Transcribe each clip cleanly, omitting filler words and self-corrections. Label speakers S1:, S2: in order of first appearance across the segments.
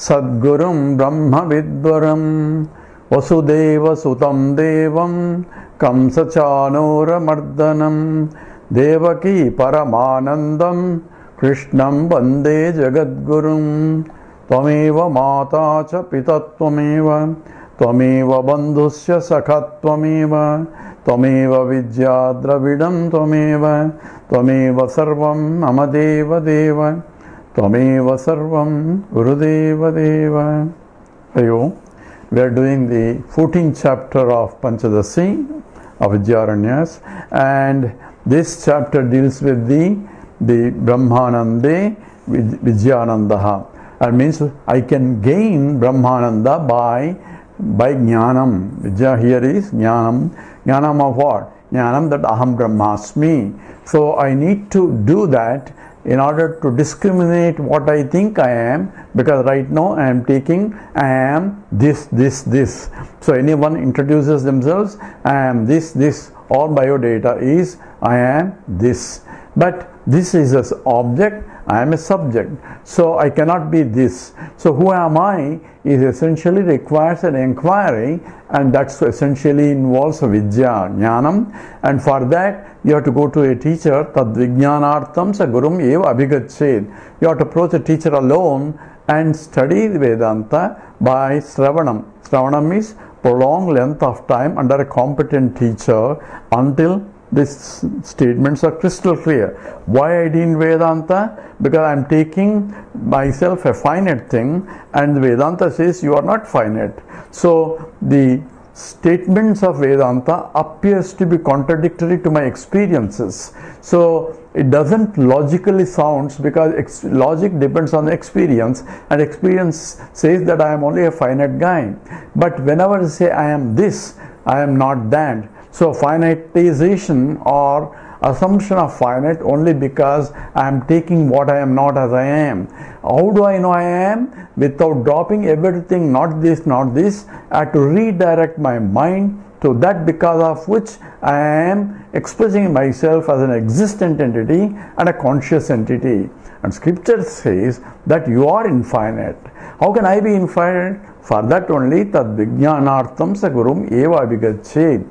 S1: Sadgurum Brahma Vidvaram Vasudeva Sutam Devam Kamsachanora Mardanam Devaki Paramanandam Krishnam Vande Jagadgurum Tvameva Mata cha Pitattvameva Tvameva Bandhusya Sakhatvameva Tvameva Vidya Dravidam Tvameva Tvameva Sarvam Amadeva Deva Tvameva Sarvam Gurudeva Deva. Ayo. We are doing the 14th chapter of Panchadashi of Vidyaranyas, and this chapter deals with the Brahmanande Vijyanandaha. That means I can gain Brahmananda by Jnanam. Vidya here is Jnanam. Jnanam of what? Jnanam that Aham Brahmasmi. So I need to do that in order to discriminate what I think I am, because right now I am taking I am this. So anyone introduces themselves, I am this, all biodata is I am this. But this is an object, I am a subject. So I cannot be this. So who am I is essentially requires an inquiry, and that's essentially involves a vidya, jnanam, and for that you have to go to a teacher. Tad vijnanartham sa gurum eva abhigached. You have to approach a teacher alone and study Vedanta by Sravanam. Sravanam is prolonged length of time under a competent teacher until these statements are crystal clear. Why I didn't Vedanta? Because I am taking myself a finite thing, and Vedanta says you are not finite. So the statements of Vedanta appears to be contradictory to my experiences. So it doesn't logically sounds, because logic depends on experience, and experience says that I am only a finite guy. But whenever I say I am this, I am not that. So finitization or assumption of finite only because I am taking what I am not as I am. How do I know I am? Without dropping everything, not this, I have to redirect my mind to that because of which I am expressing myself as an existent entity and a conscious entity. And scripture says that you are infinite. How can I be infinite? For that only tad vijnanartham sa gurum eva abhigached.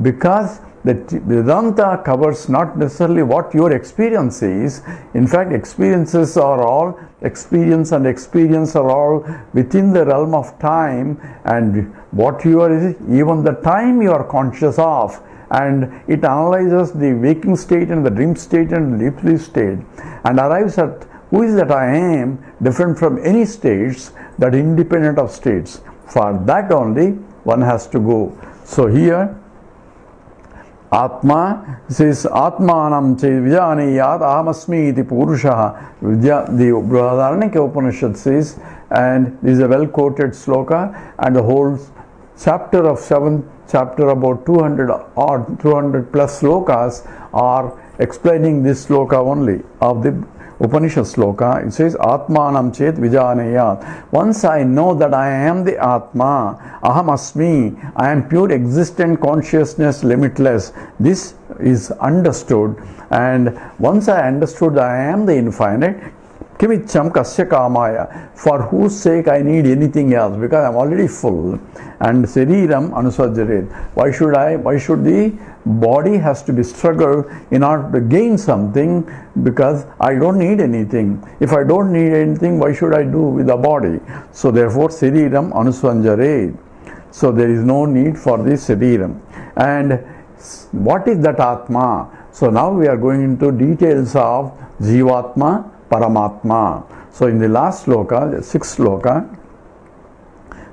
S1: Because the Vedanta covers not necessarily what your experience is. In fact, experiences are all experience, and experience are all within the realm of time, and what you are is even the time you are conscious of, and it analyzes the waking state and the dream state and the deep sleep state, and arrives at who is that I am, different from any states, that independent of states. For that only one has to go. So here Atma says Atmanam che Vijaniyat Ahamasmi iti Purushaha. The Brihadaranyaka Upanishad says, and this is a well quoted sloka, and the whole chapter of 7th chapter, about 200 plus slokas are explaining this sloka only of the Upanishad sloka. It says Atmanam chet vijanayat. Once I know that I am the Atma, Aham Asmi, I am pure existent consciousness, limitless. This is understood, and once I understood that I am the infinite, Kimicham kasya kamaya, for whose sake I need anything else, because I am already full. And Sariram anusajjaret. Why should the body has to be struggled in order to gain something? Because I don't need anything. If I don't need anything, why should I do with the body? So therefore Sariram anusajjaret. So there is no need for this Sariram. And what is that Atma? So now we are going into details of Jivatma, Paramatma. So in the last sloka, the 6th sloka,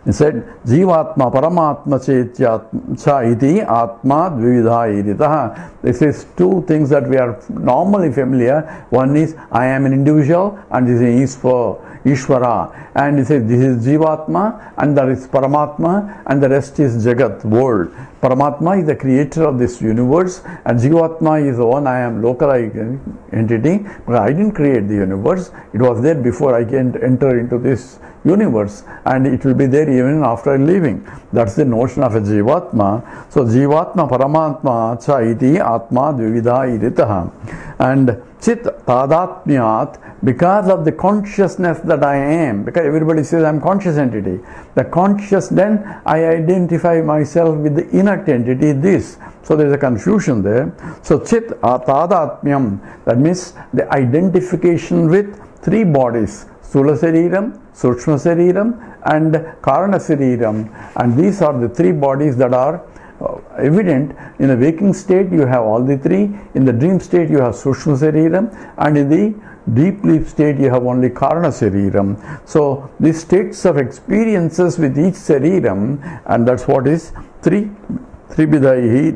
S1: he said, Jivatma Paramatma cha iti Atma dvividha iritaha. This is two things that we are normally familiar. One is I am an individual, and this is Ishvara. And he says this is Jivatma, and that is Paramatma, and the rest is Jagat, world. Paramatma is the creator of this universe, and Jivatma is the one I am local entity, but I didn't create the universe. It was there before I can enter into this universe, and it will be there even after leaving. That's the notion of a Jivatma. So Jivatma Paramatma cha iti Atma dvividha iritaha. And Chit tadatmyat, because of the consciousness that I am, because everybody says I am conscious entity. The conscious, then I identify myself with the inert entity, this. So there is a confusion there. So chit tadatmyam, that means the identification with three bodies, Sthula Sariram, Sukshma Sariram and Karana Sariram. And these are the three bodies that are evident. In the waking state you have all the three, in the dream state you have Sukshma Sariram, and in the deep sleep state you have only Karana Sariram. So these states of experiences with each Sariram, and that's what is Tribidaihi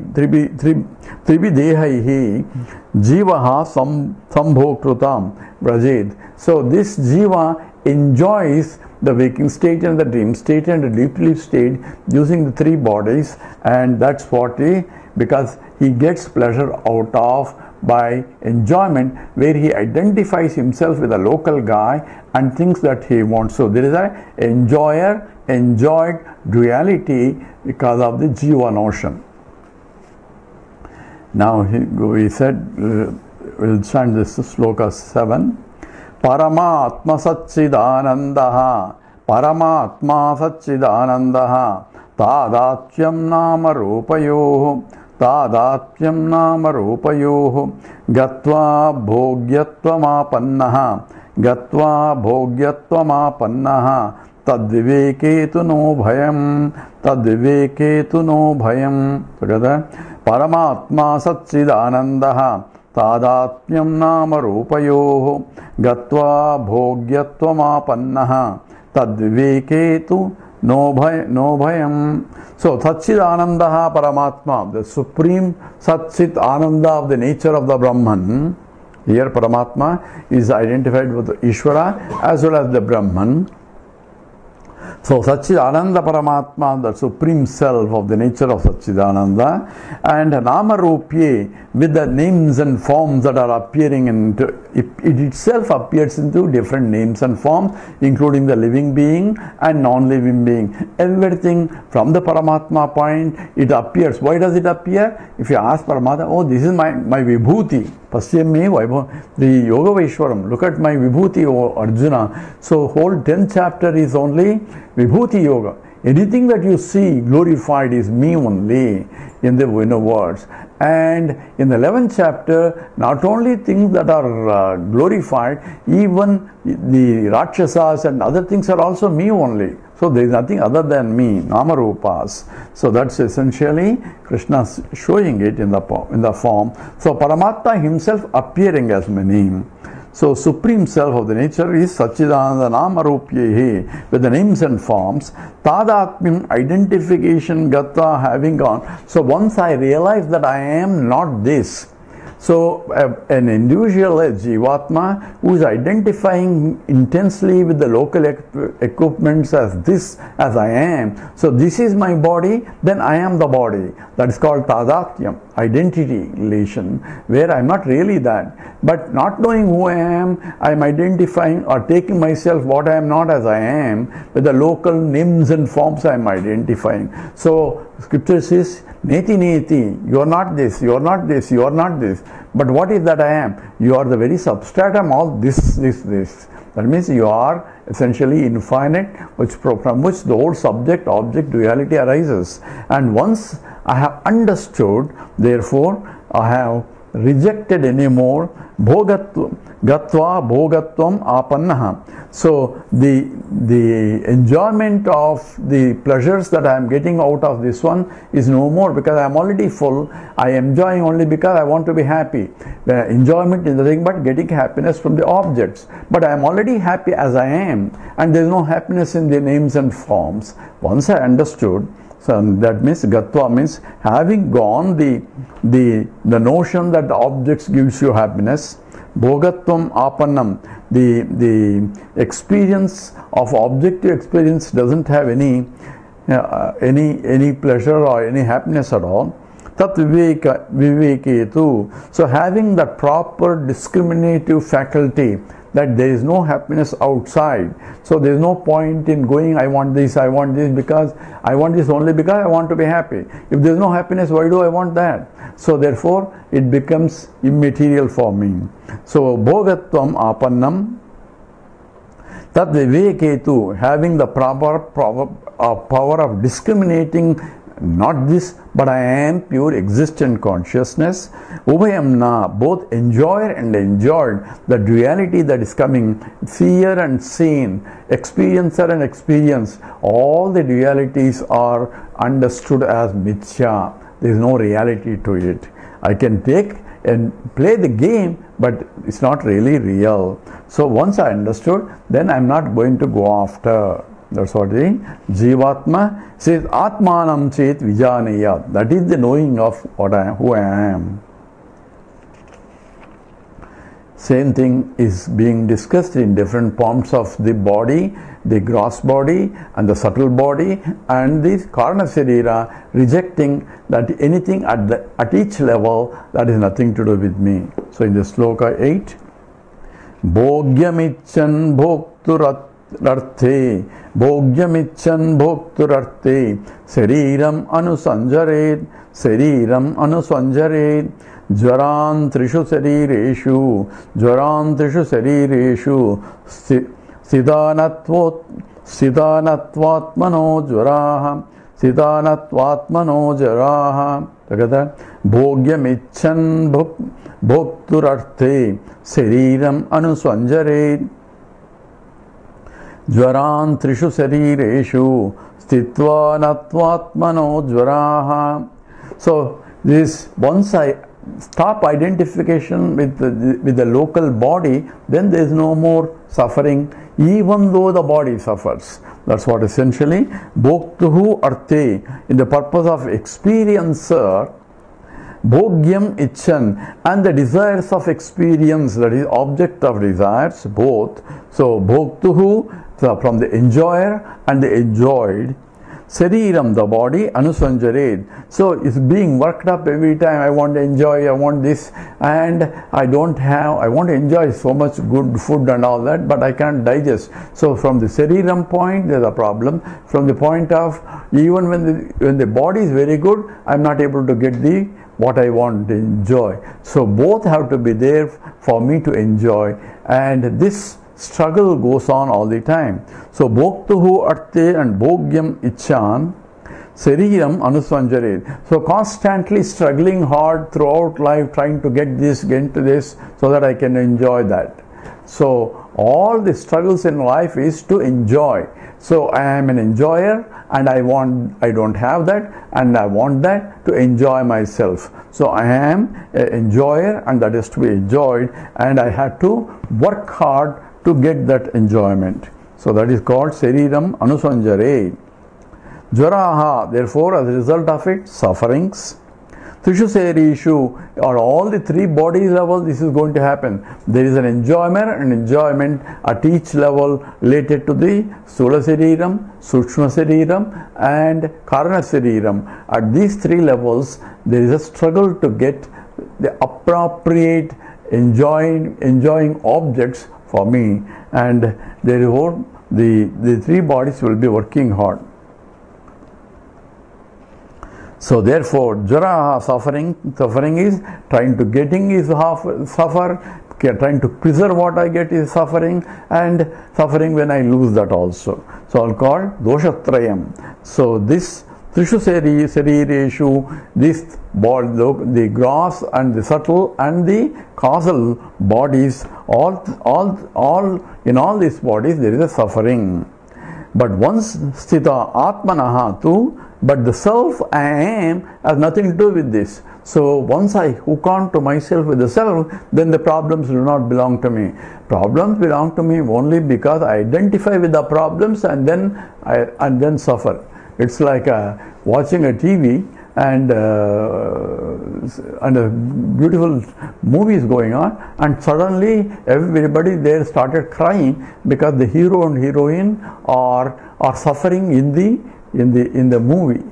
S1: Jivaha Sambhokrutam Brajed. So this Jiva enjoys the waking state and the dream state and the deep sleep state using the three bodies, and that's what because he gets pleasure out of by enjoyment, where he identifies himself with a local guy and thinks that he wants. So there is a enjoyed duality because of the Jiva notion. Now we said, we'll chant this sloka 7. Paramatma Satchidanandaha, Paramatma Satchidanandaha, Tadatyam Nama Rupayoh, Tadatyam Nama Rupayoh, Gatva Bhogyattvamapannaha, Gatva Bhogyattvamapannaha, Tadviveketu no bhayam, Tadviveketu no bhayam. Together, Paramatma Satchidanandaha, Tadatmyam Nama Rupayoh, Gatva Bhogyattvamapannaha, Tadviveketu no bhayam. So Satchidanandaha Paramatma, the supreme Satchit Ananda of the nature of the Brahman. Here Paramatma is identified with Ishvara as well as the Brahman. So Satchidananda Paramatma, the supreme self of the nature of Satchidananda, and Nama Rupye, with the names and forms that are appearing into it itself appears into different names and forms, including the living being and non-living being. Everything from the Paramatma point, it appears. Why does it appear? If you ask Paramatma, oh, this is my Vibhuti. Pasyame Vaibhav, the Yoga Vaishwaram. Look at my Vibhuti, O Arjuna. So whole 10th chapter is only Vibhuti Yoga. Anything that you see glorified is me only in the words. And in the 11th chapter, not only things that are glorified, even the Rakshasas and other things are also me only. So there is nothing other than me, Namarupas. So that's essentially Krishna showing it in the form. So Paramatma himself appearing as many. So supreme self of the nature is Satchidananda Namarupyehi, with the names and forms. Tadatmyam, identification, Gata, having gone. So once I realize that I am not this, so an individual, a Jivatma, who is identifying intensely with the local equipments as this, as I am. So this is my body, then I am the body. That is called Tadatyam, identity relation, where I am not really that. But not knowing who I am identifying or taking myself what I am not as I am, with the local names and forms I am identifying. So Scripture says, Neti Neti, you are not this, you are not this, you are not this. But what is that I am? You are the very substratum of this. That means you are essentially infinite, from which the whole subject-object duality arises. And once I have understood, therefore, I have rejected anymore Gatva Bhogatvam Apannaha. So the enjoyment of the pleasures that I am getting out of this one is no more, because I am already full. I am enjoying only because I want to be happy. The enjoyment is nothing but getting happiness from the objects. But I am already happy as I am, and there is no happiness in the names and forms. Once I understood, so that means Gatva means having gone the notion that the objects gives you happiness. Bhogatvam Apannam, the experience of objective experience doesn't have any pleasure or any happiness at all. tat viveketu. So having that proper discriminative faculty, that there is no happiness outside, so there is no point in going, I want this because I want this only because I want to be happy. If there is no happiness, why do I want that? So therefore it becomes immaterial for me. So bhogatvam apannam tat viveketu, having the proper power of discriminating, not this, but I am pure existent consciousness. Ubhayamna, both enjoyer and enjoyed, the duality that is coming, seer and seen, experiencer and experience, all the dualities are understood as mithya. There is no reality to it. I can take and play the game, but it's not really real. So once I understood, then I'm not going to go after. That's what the Jivatma says, Atmanam chet vijanaya. That is the knowing of who I am. Same thing is being discussed in different forms of the body, the gross body and the subtle body, and the Karna Sarira, rejecting that anything at each level, that is nothing to do with me. So in the sloka 8, Bhogyamichan bhokturarthe, Bhogyamichan bhokturarthe, Sariram anusanjared, Sariram anusanjared, Jvaran trishu sarireshu, Jvaran trishu sarireshu, Siddhanatvatmano jvaraha, Siddhanatvatmano jvaraha. Together, Bhogyamichan bhokturarthe, Sariram anusanjared, Jvaran trishu sarireshu, Stitvanatvatmano jvaraha. So this, once I stop identification with the local body, then there is no more suffering, even though the body suffers. That's what essentially Bhoktuhu Arte, in the purpose of experiencer, Bhogyam Ichan, and the desires of experience, that is object of desires, both. So Bhoktuhu, from the enjoyer and the enjoyed, Sariram, the body, Anusanjared. So it's being worked up every time. I want to enjoy, I want this, and I want to enjoy so much good food and all that, but I can't digest. So from the Sariram point, there's a problem. From the point of, even when the body is very good, I'm not able to get what I want to enjoy. So both have to be there for me to enjoy, and this struggle goes on all the time. So Bhoktuhu Arte and Bhogyam Ichan, Sariram Anusanjared. So constantly struggling hard throughout life, trying to get this, get into this, so that I can enjoy that. So all the struggles in life is to enjoy. So I am an enjoyer, and I don't have that, and I want that to enjoy myself. So I am an enjoyer, and that is to be enjoyed, and I have to work hard to get that enjoyment. So that is called Sariram Anusanjare. Jvaraha, therefore, as a result of it, sufferings. Trishu Serishu, or all the three bodies level, this is going to happen. There is an enjoyment at each level related to the Sula Sariram, Sukshma Sariram, and Karana Sariram. At these three levels, there is a struggle to get the appropriate enjoying objects for me, and therefore the three bodies will be working hard. So therefore, jara, suffering is trying to getting is suffer, trying to preserve what I get is suffering, and suffering when I lose that also. So I'll call doshatrayam. So this Trishu Sarireshu, this body, the gross and the subtle and the causal bodies, all in all these bodies there is a suffering. But once sthita atmanaha tu, but the self I am has nothing to do with this. So once I hook on to myself with the self, then the problems do not belong to me. Problems belong to me only because I identify with the problems and then suffer. It's like watching a TV and a beautiful movie is going on, and suddenly everybody there started crying because the hero and heroine are suffering in the movie.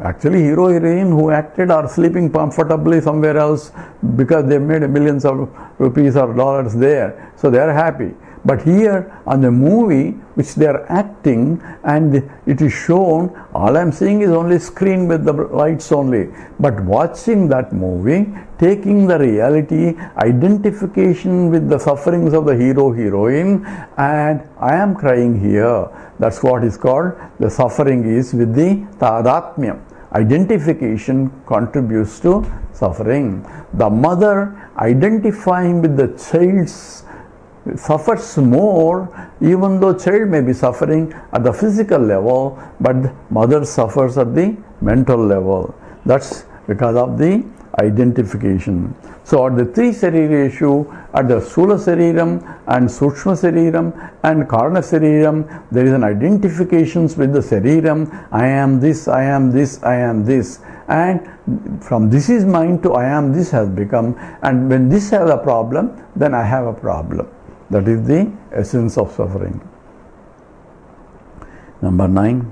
S1: Actually, hero heroine who acted are sleeping comfortably somewhere else because they made millions of rupees or dollars there, so they are happy. But here on the movie which they are acting and it is shown, all I am seeing is only screen with the lights only. But watching that movie, taking the reality, identification with the sufferings of the hero heroine, and I am crying here. That's what is called the suffering is with the tadatmyam. Identification contributes to suffering. The mother identifying with the child's suffers more, even though child may be suffering at the physical level, but mother suffers at the mental level. That's because of the identification. So at the three sarira issue, at the Sthula Sariram and Sukshma Sariram and Karana Sariram, there is an identification with the Sariram. I am this, I am this, I am this. And from this is mine to I am this has become, and when this has a problem, then I have a problem. That is the essence of suffering. Number 9.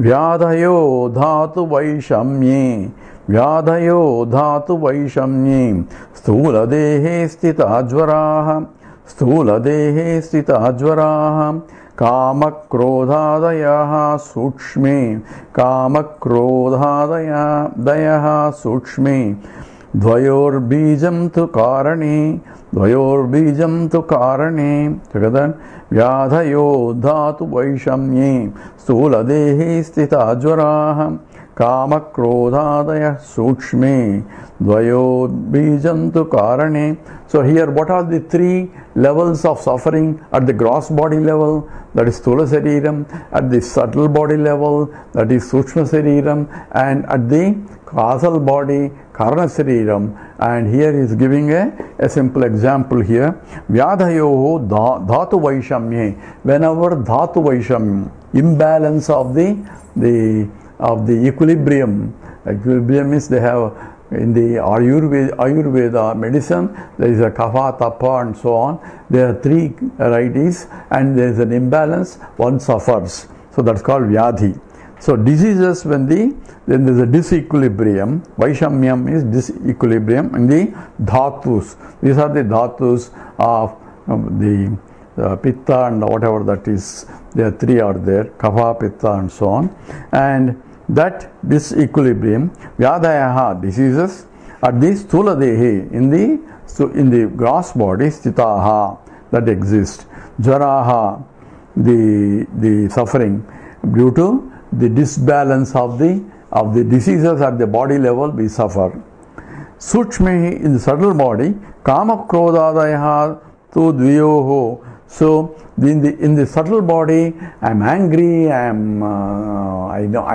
S1: Vyadhayo dhatu vaishamye. Vyadhayo dhatu vaishamye. Sthula dehe stita ajvaraha. Sthula dehe stita ajvaraha. Kama krodhadayaha sukshme. Kama krodhadayaha sukshme. Dvayor bijam tu karane. Dvayor bijam tu karane. Together. Vyadhayo dhatu vaishamye. Sthula dehe stita ajvaraha. Kama krodhadaya sukshme. Dvayor bijam tu karane. So here what are the three levels of suffering? At the gross body level, that is Sthula Sariram. At the subtle body level, that is Sukshma Sariram. And at the causal body, Karana Sariram. And here he is giving a simple example here. Vyadhayoho dhatu vaishamye. Whenever dhatu vaishamye, imbalance of the equilibrium. Equilibrium means they have in the Ayurveda medicine, there is a kapha, tapha and so on. There are three varieties and there is an imbalance, one suffers. So that's called vyadhi. So diseases then there is a disequilibrium. Vaishamyam is disequilibrium in the dhatus. These are the dhatus of the pitta and whatever that is. There are three are there, kapha, pitta and so on. And that disequilibrium, vyadayaha, diseases, at the sthula dehe, in the gross body, sthitaha, that exist. Jaraha, the suffering due to the disbalance of the diseases at the body level, we suffer. Sukshme, in the subtle body, kama krodhadayaha tu dviyoho. So in the subtle body, I am angry, I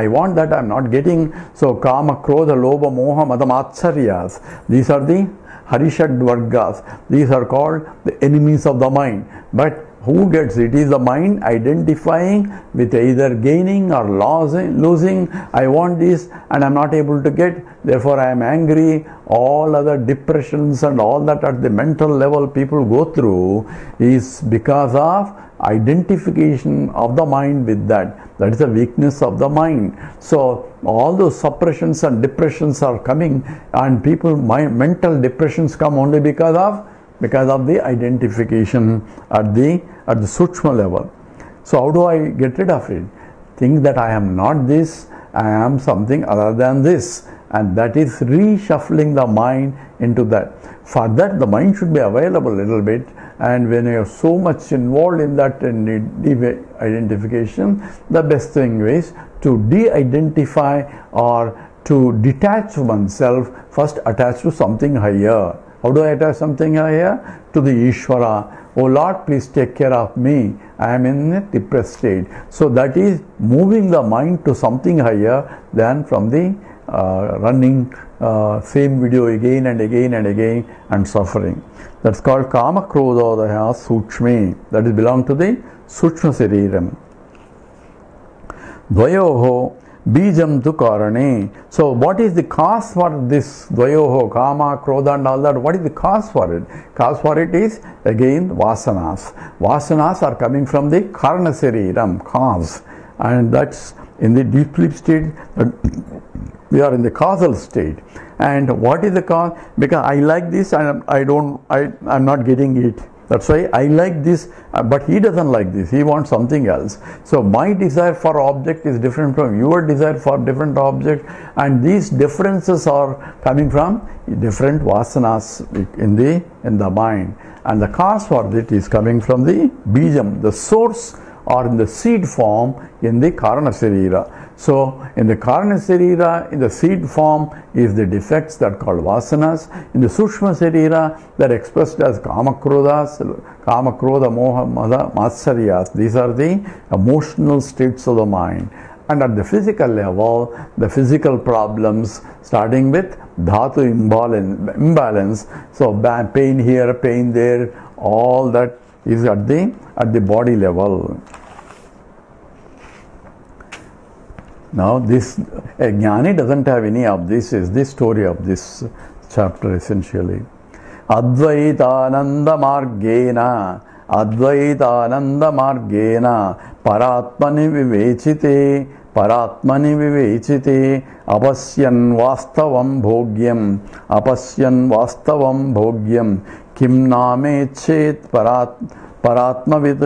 S1: want that, I am not getting. So kama, krodha, lobha, moha, madam, acharyas. These are the harishad vargas. These are called the enemies of the mind. But who gets it? It is the mind identifying with either gaining or losing. I want this and I am not able to get, therefore I am angry. All other depressions and all that at the mental level people go through is because of identification of the mind with that. That is the weakness of the mind. So all those suppressions and depressions are coming, and mental depressions come only because of the identification at the Sukshma level. So how do I get rid of it? Think that I am not this, I am something other than this. And that is reshuffling the mind into that. For that, the mind should be available a little bit. And when you are so much involved in that identification, the best thing is to de-identify or to detach oneself, first attach to something higher. How do I attach something higher? To the Ishvara. Oh Lord, please take care of me. I am in a depressed state. So that is moving the mind to something higher than from the running same video again and again and again and suffering. That's called kama krodhodaya sukshme. That is belong to the Sukshma Sariram. Dvayoho bijam tu karane. So what is the cause for this dvayoho, kama, krodha and all that? What is the cause for it? Cause for it is again vasanas. Vasanas are coming from the karana sariram, cause. And that's In the deep sleep state, we are in the causal state. And what is the cause? Because I like this and I'm not getting it. That's why I like this, but he doesn't like this. He wants something else. So my desire for object is different from your desire for different object, and these differences are coming from different vasanas in the mind. And the cause for it is coming from the bijam, the source, or in the seed form in the karana sarira. So in the karana sarira, in the seed form is the defects that are called vasanas. In the sushma sarira, they are expressed as kama krodha, moha, mada, matsaryas. These are the emotional states of the mind. And at the physical level, the physical problems starting with dhatu imbalance. So pain here, pain there, all that is at the body level. Now a jnani doesn't have any of this. Is the story of this chapter essentially. Advaitananda margena paratmani vivechite apasyan vastavam bhogyam kim namechet paratmavid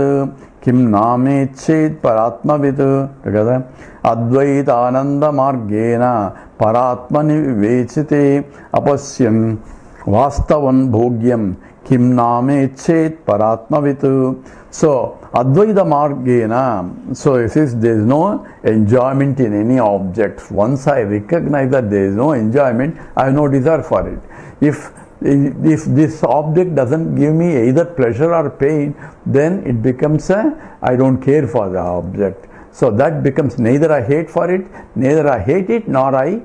S1: kim namechet paratmavid. Together, Advaitananda margena paratmani vivechite apasyan vastavam bhogyam kim namechet paratmavid. So Advaita margena, so it says there is no enjoyment in any object. Once I recognize that there is no enjoyment, I have no desire for it. If this object doesn't give me either pleasure or pain, then it becomes I don't care for the object. So that becomes neither I hate for it, neither I hate it, nor I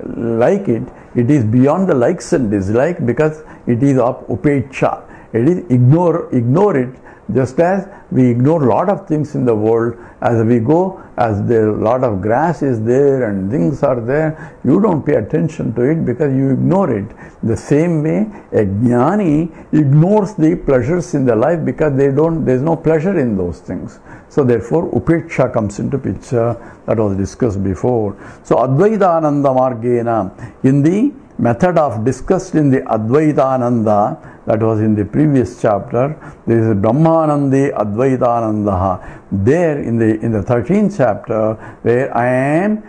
S1: like it. It is beyond the likes and dislike because it is of upeksha. It is ignore it. Just as we ignore a lot of things in the world, as we go, as there a lot of grass is there and things are there, you don't pay attention to it because you ignore it. The same way, a jnani ignores the pleasures in the life because there is no pleasure in those things. So therefore, upeksha comes into picture. That was discussed before. So Advaitananda margena, in the method of discussed in the Advaitananda, that was in the previous chapter, there is a Brahmanande Advaitananda. There in the 13th chapter, where I am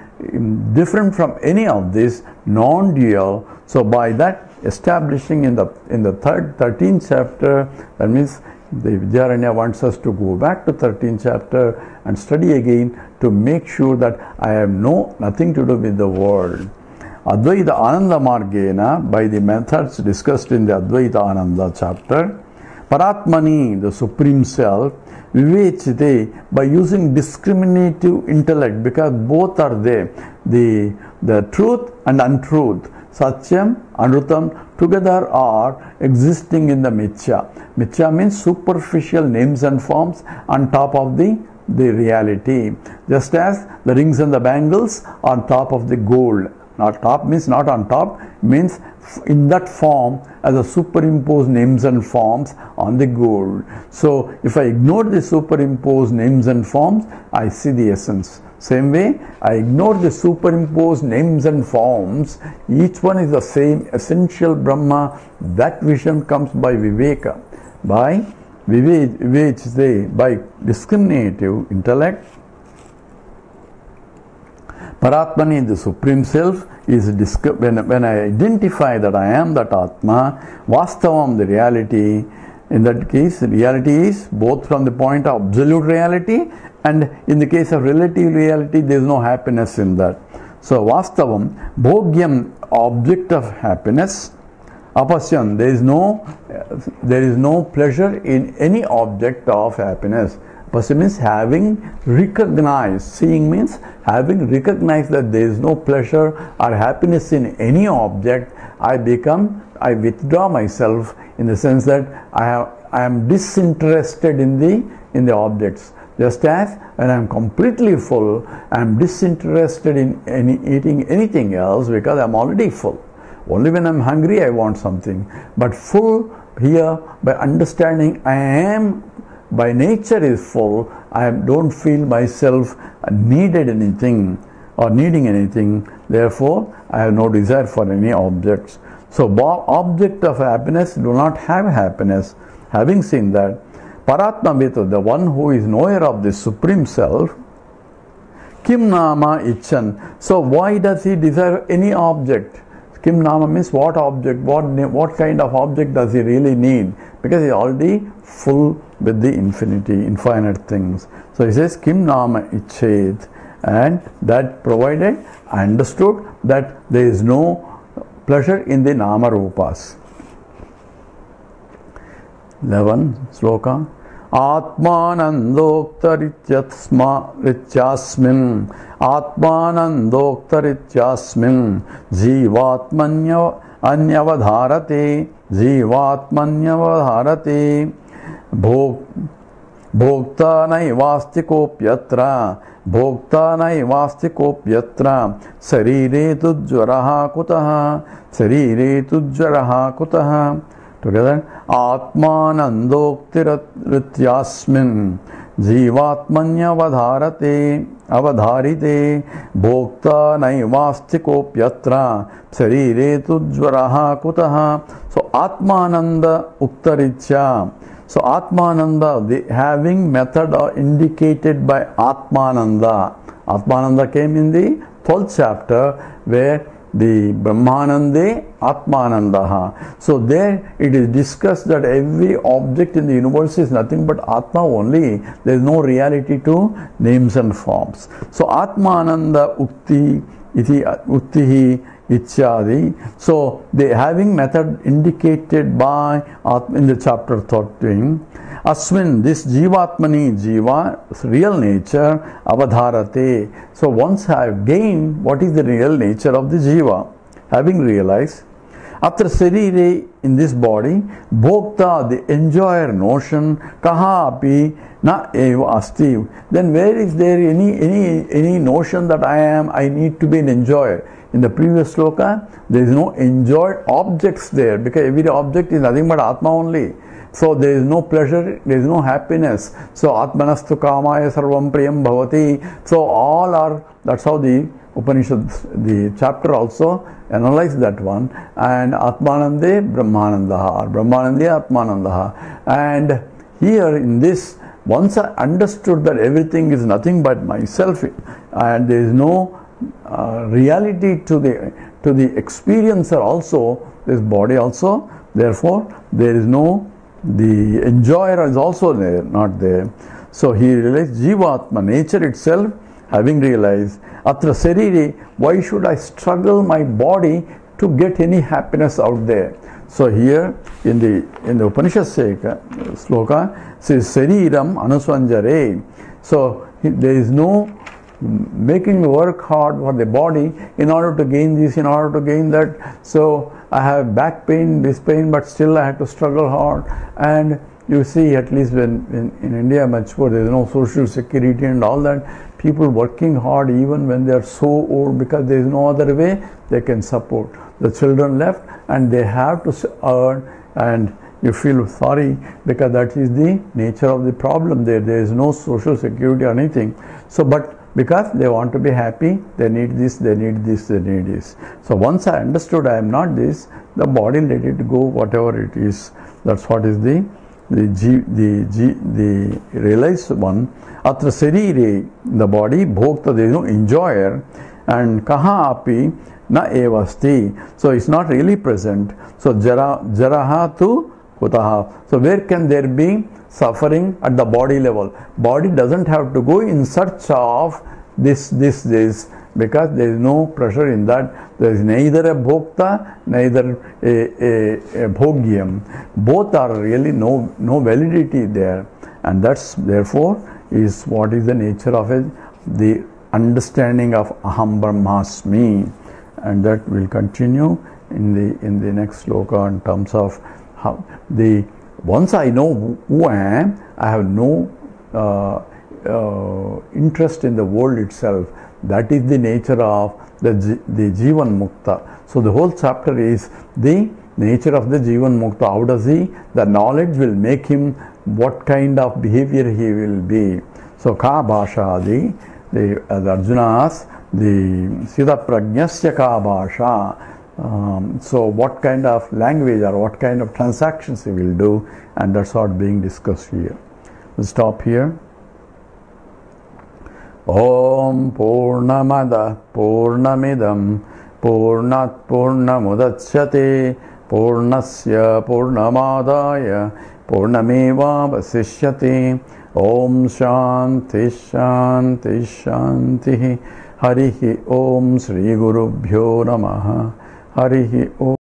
S1: different from any of this, non-dual. So by that establishing in the 13th chapter, that means the Vidyaranya wants us to go back to 13th chapter and study again to make sure that I have nothing to do with the world. Advaita Ananda Margena, by the methods discussed in the Advaita Ananda chapter, Paratmani, the Supreme Self, Vivechite, by using discriminative intellect, because both are there, the truth and untruth, Satyam, Anutam, together are existing in the Mithya. Mithya means superficial names and forms on top of the reality, just as the rings and the bangles on top of the gold. Not top means not on top, means in that form as a superimposed names and forms on the gold. So if I ignore the superimposed names and forms, I see the essence. Same way, I ignore the superimposed names and forms. Each one is the same essential Brahma. That vision comes by Viveka, by by discriminative intellect. Paratmani, the Supreme Self, is when I identify that I am that Atma, Vastavam, the reality. In that case, reality is both from the point of absolute reality, and in the case of relative reality, there is no happiness in that. So, Vastavam, Bhogyam, object of happiness. Apasyan, there is no pleasure in any object of happiness. Apasyan means having recognized. Seeing means having recognized that there is no pleasure or happiness in any object. I withdraw myself in the sense that I am disinterested in the objects. Just as when I am completely full, I am disinterested in eating anything else because I am already full. Only when I am hungry I want something. But full here, by understanding I am by nature is full, I don't feel myself needed anything or needing anything. Therefore, I have no desire for any objects. So, object of happiness do not have happiness. Having seen that, Paratma, the one who is knower of the Supreme Self, Kim Nama Ichan. So, why does he desire any object? Kim Nama means what object, what kind of object does he really need? Because he is already full with the infinite things. So, he says Kim Nama Ichet, and that provided, understood that there is no pleasure in the Nama Rupas. 11 sloka. Atmanandoktarityatsmin Atmanandoktarityatsmin Jivatmanyavadharate Jivatmanyavadharate Bhokta naivasti kopyatra Bhokta naivasti kopyatra Sarire tujjaraha kutaha Sarire tujjaraha kutaha. Together, Atmanandoktiryasmin Jivatmanyavadharate Avadharite Bhokta naivasti kopyatra Sarire tujjaraha kutaha. So, Atmananda Uktaritya. So, Atmananda, the having method indicated by Atmananda. Atmananda came in the 12th chapter where the Brahmanande Atmanandaha. So there it is discussed that every object in the universe is nothing but Atma only. There is no reality to names and forms. So Atmananda Ukti iti Uktihi Ichyadi. So the having method indicated by Atma in the chapter 13. Asmin, this Jivatmani, Jiva, real nature, Avadharate. So once I have gained what is the real nature of the Jiva, having realized, Atra Sarire, in this body, Bhokta, the enjoyer notion, Kaha api na eva asti. Then where is there any notion that I need to be an enjoyer? In the previous sloka, there is no enjoyed objects there, because every object is nothing but Atma only. So there is no pleasure, there is no happiness. So Atmanastu Kamaya Sarvam Priyam Bhavati. So all are, that's how the Upanishad, the chapter also analyze that one. And Atmanande Brahmanandaha, or Brahmanande Atmanandaha. And here in this, once I understood that everything is nothing but myself, and there is no reality to the experiencer also, this body also, therefore there is no, the enjoyer is also there, not there. So he realized Jivatma, nature itself, having realized, Atra Sarire, why should I struggle my body to get any happiness out there? So here in the Upanishad sloka says Sariram Anusvanjare. So there is no making me work hard for the body in order to gain this, in order to gain that. So I have back pain, this pain, but still I have to struggle hard. And you see, at least when in India much more, there is no social security and all that. People working hard even when they are so old, because there is no other way they can support. The children left and they have to earn, and you feel sorry because that is the nature of the problem there. There is no social security or anything. So, but because they want to be happy, they need this, they need this, they need this. So once I understood I am not this, the body let it go, whatever it is. That's what is the realized one. Atra Sarire, the body, Bhokta, there is no enjoyer, and Kaha api na evasti. So it's not really present. So Jaraha tu Kutaha. So where can there be suffering at the body level? Body doesn't have to go in search of this, because there is no pressure in that. There is neither a bhokta, neither a bhogyam. Both are really no validity there, and that's therefore is what is the nature of it, the understanding of Aham Brahmasmi, and that will continue in the next sloka in terms of how the. Once I know who I am, I have no interest in the world itself. That is the nature of the Jivan Mukta. So the whole chapter is the nature of the Jivan Mukta. How does he? The knowledge will make him what kind of behavior he will be. So ka bhasha, the Arjuna's, the Siddha Prajnasya ka bhasha. So what kind of language or what kind of transactions he will do, and that's what being discussed here. We'll stop here. Om Purnamada Purnamidam Purnat Purnamudachyate Purnasya Purnamadaya Purnameva Vasishyate. Om Shanti Shanti Shanti. Harihi Om Sri Gurubhyo Namaha. Harihi Om.